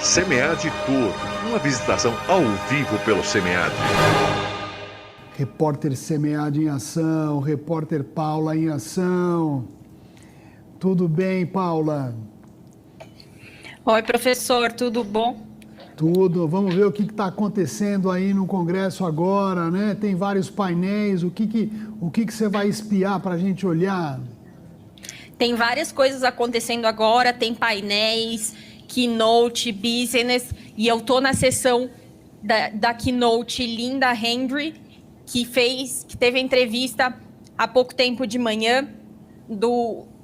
SemeAd Tour, uma visitação ao vivo pelo SemeAd. Repórter SemeAd em ação, repórter Paula em ação. Tudo bem, Paula? Oi, professor, tudo bom? Tudo. Vamos ver o que está acontecendo aí no Congresso agora, né? Tem vários painéis. O que você vai espiar para a gente olhar? Tem várias coisas acontecendo agora, tem painéis, keynote, business, e eu tô na sessão da keynote Linda Henry, que teve entrevista há pouco tempo de manhã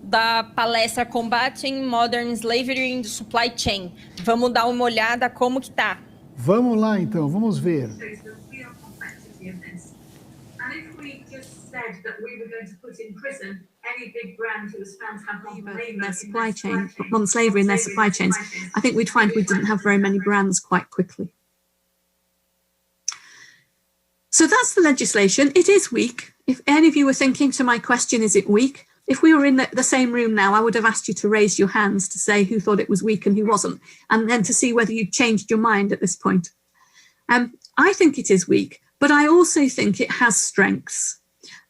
da palestra Combating Modern Slavery in the Supply Chain. Vamos dar uma olhada como que tá. Vamos lá então, vamos ver. Their supply chain, modern slavery in their supply chains, I think we'd find we didn't have very many brands quite quickly. So that's the legislation. It is weak. If any of you were thinking to my question, is it weak? If we were in the same room now, I would have asked you to raise your hands to say who thought it was weak and who wasn't, and then to see whether you'd changed your mind at this point. I think it is weak, but I also think it has strengths.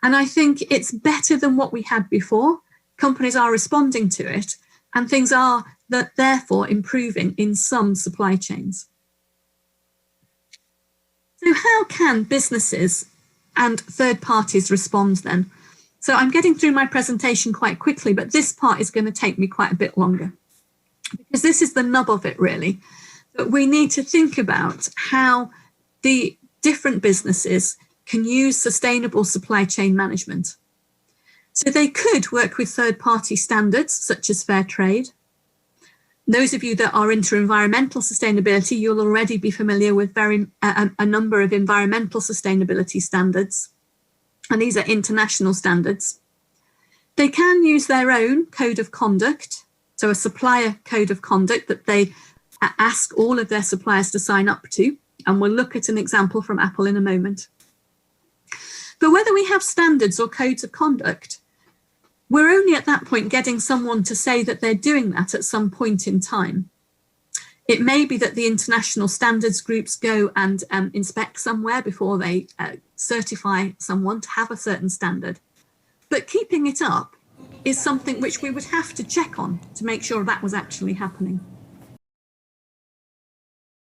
And I think it's better than what we had before. Companies are responding to it, and things are therefore improving in some supply chains. So how can businesses and third parties respond then? So I'm getting through my presentation quite quickly, but this part is going to take me quite a bit longer, because this is the nub of it, really. That we need to think about how the different businesses can use sustainable supply chain management. So they could work with third-party standards, such as fair trade. Those of you that are into environmental sustainability, you'll already be familiar with a number of environmental sustainability standards. And these are international standards. They can use their own code of conduct, so a supplier code of conduct that they ask all of their suppliers to sign up to. And we'll look at an example from Apple in a moment. But whether we have standards or codes of conduct, we're only at that point getting someone to say that they're doing that at some point in time. It may be that the international standards groups go and inspect somewhere before they certify someone to have a certain standard. But keeping it up is something which we would have to check on to make sure that was actually happening.